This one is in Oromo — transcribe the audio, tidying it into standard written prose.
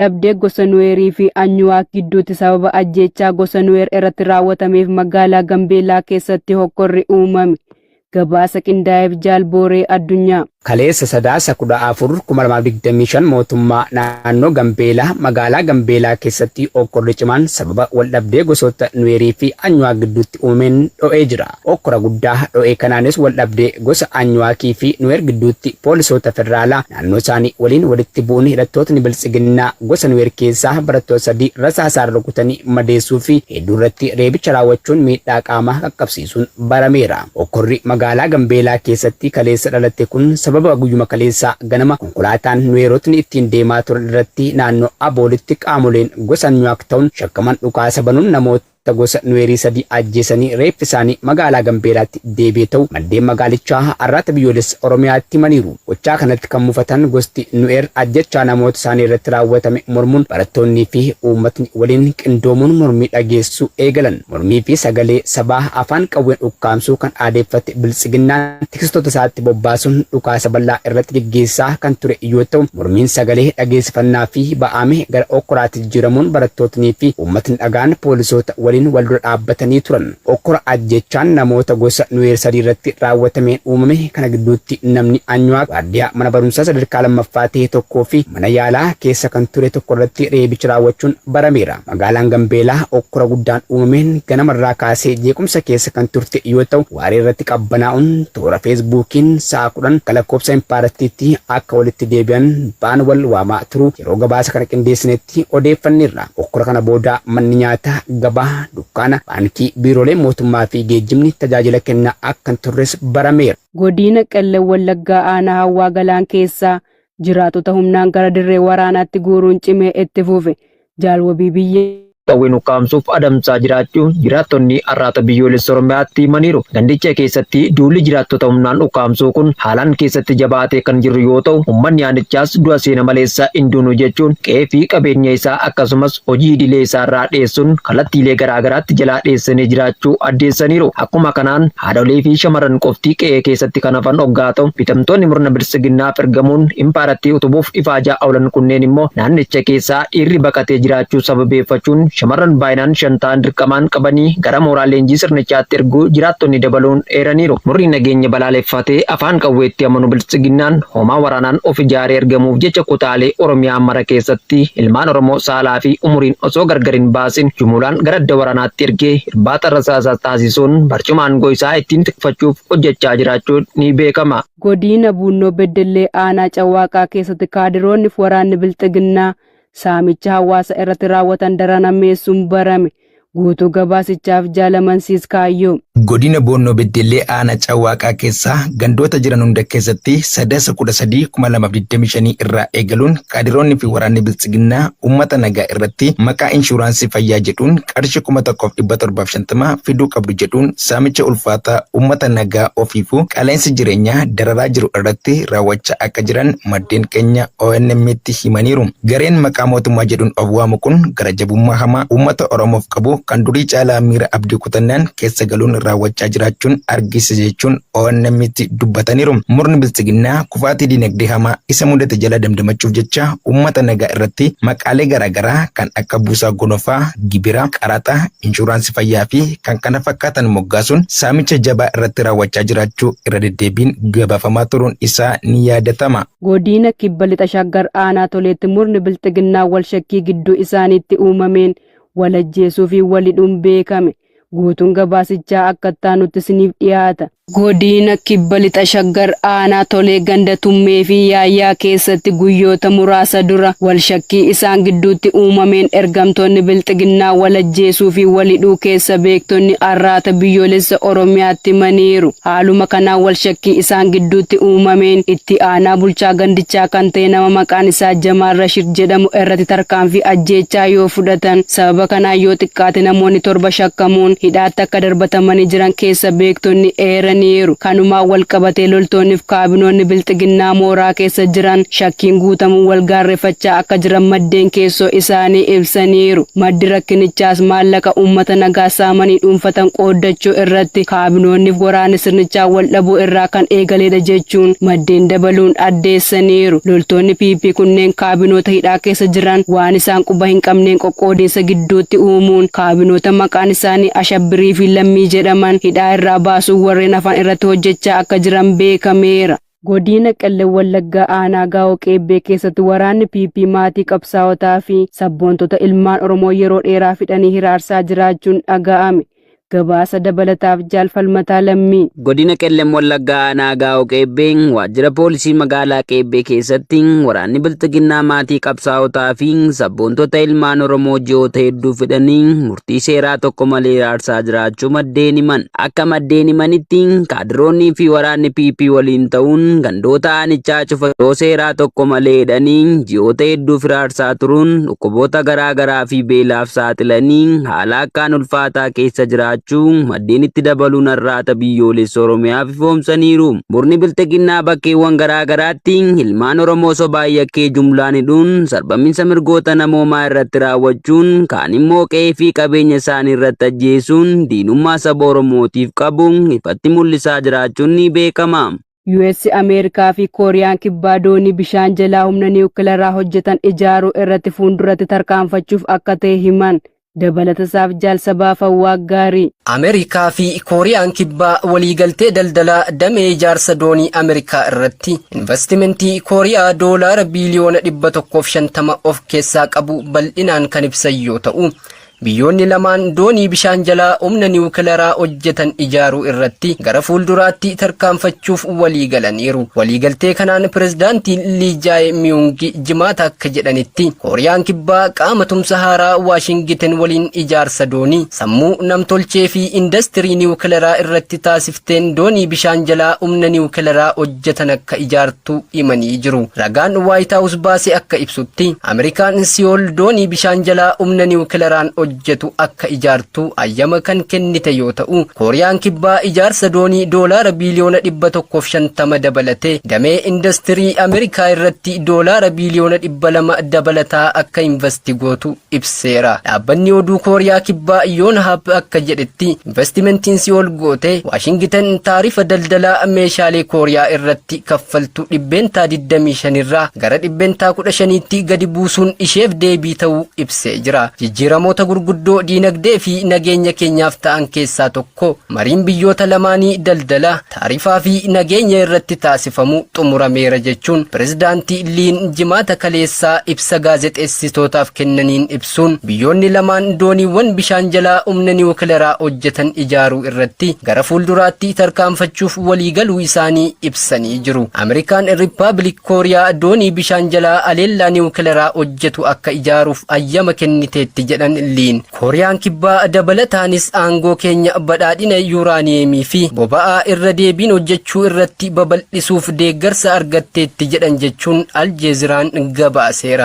Dhabdee gosa Nuweerii fi Anyuwaaq gidduutti sababa ajjeechaa gosa Nuweer irratti raawwatameef magaalaa Gambeelaa keessatti hokkorri uumame. Gabaasa qindaa'eef Jaalbooree Addunyaa. Kaleessa sadaasa 14/2025 mootummaa naannoo Gambeelaa magaalaa Gambeelaa keessatti hokkorri cimaan sababa waldhabdee gosoota Nuweerii fi Anyuwaaq gidduutti uumameen dho'ee jira. Hokkora guddaa dho'ee kanaanis waldhabdee gosa Anyuwaaqii fi Nuweer gidduutti poolisoota federaalaa naannoo isaanii waliin walitti bu'uun hidhattootni biltsiginnaa gosa Nuweer keessaa barattoota 3 rasaasaan rukutanii madeessuu fi hedduu irratti reebicha raawwachuun miidhaa qaamaa qaqqabsiisuun barameera. Hokkorri magaalaa Gambeelaa keessatti kaleessa dhalate kun sababa guyyuma kaleessaa ganama konkolaataan Nuweerotni ittiin deemaa turan irratti naannoo Aboolitti qaamoleen gosa Anyuwaaq ta'uun shakkaman dhukaasa banuun namoota gosa Nuweerii 3 ajjeesanii reeffi isaanii magaalaa Gambeelaatti deebi'ee ta'u maddeen magaalichaa Arraata Biyyoolessa Oromiyaatti himaniiru. Gochaa kanatti kan mufatan gosti Nuweer ajjechaa namoota isaanii irratti raawwatame mormuun barattoonnii fi uummatni waliin qindoomuun mormii dhageessuu eegalan. Mormii fi sagalee sabaa afaan qawween ukkaamsuu kan aadeeffate biltsiginnaan tikstoota isaatti bobbaasuun dhukaasa bal'aa irratti gaggeessaa kan ture yoo ta'u mormiin sagalee dhageessifannaa fi ba'ame gara hokkoraatti jijjiiramuun barattootnii fi uummatni dhagaan poolisoota waliin wal dura dhaabbatanii turan. Hokkora ajjechaan namoota gosa Nuweer 3 irratti raawwatameen uumame kana gidduutti namni Anyuwaaq waardiyyaa mana barumsaa sadarkaa lammaffaa ta'e tokkoo fi mana yaalaa keessa kan ture tokko irratti reebicha raawwachuun barameera. Magaalaan Gambeelaa hokkora guddaan uumameen ganamarraa kaasee jeequmsa keessa kan turte yoo ta'u waaree irratti qabbanaa'uun toora feesbuukiin sa'a 10 lakkoofsa Impaaratiitti akka walitti deebi'an baan wal waamaa turu yeroo gabaasa kana qindeessinetti odeeffanneerra. Hokkora kana booda manni nyaataa gabaa dukkaana baankii biiroolee mootummaa fi geejjibni tajaajila kennaa akka hin turres barameera. Godina Qellem Wallaggaa aanaa Hawwaa Galaan keessaa jiraatota humnaan gara dirree waraanaatti guuruun cimee itti fufe. Jaalwabii Biyyee qawween ukkaamsuuf adamsaa jiraachuu jiraattonni Arraata Biyyoolessa Oromiyaatti himaniiru. Gandicha keessatti duulli jiraattota humnaan ukkaamsuu kun haalaan keessatti jabaatee kan jiru yoo ta'u uummanni aanichaas du'a seena maleessa hinduunu jechuun qe'ee fi qabeenya isaa akkasumas hojii idilee isaa irraa dheessuun kallattiilee garaagaraatti jalaa dheessanii jiraachuu addeessaniiru. Akkuma kanaan haadholee fi shamarran qofti qe'ee keessatti kan hafan hoggaa ta'u bitamtoonni murna biltsiginnaaf ergamuun Impaaratti utubuuf ifaajaa oolan kunneen immoo naannicha keessaa dhiirri baqatee jiraachuu sababeeffachuun shamarran baay'inaan 5 ta'an dirqamaan qabanii gara mooraa leenjii sirnichaatti erguu jiraattonni dabaluun eeraniiru. Murni nageenya balaaleffatee afaan qawweetti amanu biltsiginnaan hoomaa waraanaan of ijaaree ergamuuf jecha kutaalee Oromiyaa mara keessatti ilmaan Oromoo saalaa fi umuriin osoo gargar hin baasin jumulaan gara adda waraanaatti ergee irbaata rasaasaa taasisuun barcuma aangoo isaa ittiin tikfachuuf hojjechaa jiraachuun ni beekama. Godina Bunnoo Beddellee aanaa Cawwaaqaa keessatti kaadiroonni waraanni biltsiginnaa saamicha hawaasa irratti raawwatan daranammeessuun barame. Guutuu gabaasichaaf Jaalamansiis Kaayyoo. Godina Bunnoo Beddellee aanaa Cawwaaqaa keessaa gandoota jiran hunda keessatti sadaasa 13/2025 irraa eegaluun kaadiroonni fi waraanni biltsiginnaa uummata nagaa irratti maqaa inshuraansii fayyaa jedhuun qarshii 1750 fiduu qabdu jedhuun saamicha ulfaataa uummata nagaa ofiifuu qaala'insi jireenyaa dararaa jiru irratti raawwachaa akka jiran maddeen keenya ONM'tti himaniiru. Gareen maqaa mootummaa jedhuun of waamu kun gara jabummaa hamaa uummata Oromoof qabu kan durii caalaa miira abdii kutannaan keessa galuun raawwachaa jiraachuun argisiisa jechuun ONM'tti dubbataniiru. Murni biltsiginnaa kufaatii dinagdee hamaa isa mudate jala damdamachuuf jecha uummata nagaa irratti maqaalee garaagaraa kan akka buusaa gonofaa, gibira, qaraxa, inshuraansii fayyaa fi kan kana fakkaatan moggaasuun saamicha jabaa irratti raawwachaa jiraachuu irra deddeebiin gabaafamaa turuun isaa ni yaadatama. Godina Kibba Lixa Shaggar aanaa Toleetti murni biltsiginnaa wal shakkii gidduu isaaniitti uumameen walajjeesuu fi walidhuun beekame. Guutuun gabaasichaa akka taanutti isiniif dhiyaata. Godina Kibba Lixa Shaggar aanaa Tolee ganda Tummee fi Yaayyaa keessatti guyyoota muraasa dura wal shakkii isaan gidduutti uumameen ergamtoonni biltsiginnaa walajjeesuu fi walidhuu keessa beektonni Arraata Biyyoolessa Oromiyaatti himaniiru. Haaluma kanaan wal shakkii isaan gidduutti uumameen itti aanaa bulchaa gandichaa kan ta'e nama maqaan isaa Jamaal Rashid jedhamu irratti tarkaanfii ajjeechaa yoo fudhatan sababa kanaan yoo xiqqaate namoonni 7 shakkamuun hidhaatti akka darbatamanii jiran keessa beektonni eeran. ibsaniiru. Kanumaan wal qabatee loltoonniif kaabinoonni bilxiginnaa mooraa keessa jiran shakkiin guutamuun wal gaarreeffachaa akka jiran maddeen keessoo isaanii ibsaniiru. Maddi rakkinichaas maallaqa uummata nagaa saamanii dhuunfatan qooddachuu irratti kaabinoonniif waraanni sirnichaa wal dhabuu irraa kan eegaledha jechuun maddeen dabaluun addeessaniiru. Loltoonni PP kunneen kaabinoota hidhaa keessa jiran waan isaan quba hin qabneen qoqqoodinsa gidduutti uumuun kaabinoota maqaan isaanii Ashabbirii fi Lammii jedhaman hidhaa irraa baasuun warreen hafan irratti hojjechaa akka jiran beekameera. Godina Qellem Wallaggaa aanaa Gaa'oo Qeebbee keessatti waraanni PP maatii qabsaa'otaa fi sabboontota ilmaan Oromoo yeroo dheeraa fidhanii hiraarsaa jiraachuun dhaga'ame. Gabaasa dabalataaf Jaalfalmataa Lammii. Godina Qellem Wallaggaa aanaa Gaa'oo Qeebbeen waajjira poolisii magaalaa Qeebbee keessatti waraanni bilxiginnaa maatii qabsaa'otaa fi sabboontota ilmaan Oromoo ji'oota hedduu fidhanii murtii seeraa tokko malee hiraarsaa jiraachuu maddeen himan. Akka maddeen himanitti kaadiroonnii fi waraanni PP waliin ta'uun gandoota aanichaa cufa yeroo seeraa tokko malee hidhanii ji'oota hedduu hiraarsaa turuun dhukkuboota garaagaraa fi beelaaf saaxilanii haala akkaan ulfaataa keessa jiraachuu maddeen itti dabaluun har'aata biyyoolessa Oromiyaaf ifoomsaniiru. Murni bilxiginnaa bakkeewwan garaagaraatti ilmaan Oromoo sobaa yakkee jumlaan hidhuun sarbaminsa mirgoota namoomaa irratti raawwachuun kaan immoo qe'ee fi qabeenya isaanii irratti ajjeesuun diinummaa saba Oromootiif qabu ifatti mul'isaa jiraachuun ni beekama. US Ameerikaa fi Kooriyaan kibbaa doonii bishaan jalaa humna niwukilaraa hojjetan ijaaruu irratti fuulduratti tarkaanfachuuf akka ta'e himan. Dabalatasaaf Jaalsabaaf Hawwaa Gaarii. Ameerikaa fi Kooriyaan kibbaa waliigaltee daldalaa damee ijaarsa doonii Ameerikaa irratti investimentii Kooriyaa doolaara biiliyoona 150 of keessaa qabu bal'inaan kan ibsan yoo ta'u, biyyoonni lamaan doonii bishaan jalaa humna niwukilaraa hojjetan ijaaruu irratti gara fuulduraatti tarkaanfachuuf walii galaniiru. Waliigaltee kanaan pirezidaantiin Lee Jae-myung jimaata akka jedhanitti Kooriyaan kibbaa qaama tumsa haaraa Waashingiten waliin ijaarsa doonii sammuu namtolchee fi industirii niwukilaraa irratti taasifteen doonii bishaan jalaa humna niwukilaraa hojjetan akka ijaartu himanii jiru. Ragaan White House baase akka ibsutti Ameerikaan Siyool doonii bishaan jalaa humna niwukilaraan hojjetu akka ijaartu ayyama kan kennite yoo ta'u, Kooriyaan kibbaa ijaarsa doonii doolaara biiliyoona 150 dabalatee damee industirii Ameerikaa irratti doolaara biiliyoona 200 dabalataa akka investi gootu ibseera. Dhaabbanni oduu Kooriyaa kibbaa Yonhap akka jedhetti investimentiin Siyool goote Waashingiten taarifa daldalaa meeshaalee Kooriyaa irratti kaffaltu 25% irraa gara 15%tti gadi buusuun isheef deebii ta'uu ibsee jira. Jijjiiramoota gurguddoo diinagdee fi nageenya keenyaaf ta'an keessaa tokko mariin biyyoota lamaanii daldala, taarifaa fi nageenya irratti taasifamu xumurameera jechuun pirezidaantii Liin jimaata kaleessaa ibsa gaazexeessitootaaf kennaniin ibsuun biyyoonni lamaan dooniiwwan bishaan jalaa humna niwukilaraa hojjetan ijaaruu irratti gara fuulduraatti tarkaanfachuuf waliigaluu isaanii ibsanii jiru. Ameerikaan Rippaabilik Kooriyaa doonii bishaan jalaa aleellaa niwukilaraa hojjetu akka ijaaruuf ayyama kenniteetti jedhan Liin. Kooriyaan kibbaa dabalataanis aangoo keenya badhaadhina yuuraaniyeemii fi boba'aa irra deebiin hojjechuu irratti babal'isuuf deeggarsa argatteetti jedhan jechuun Aljeeziraan gabaaseera.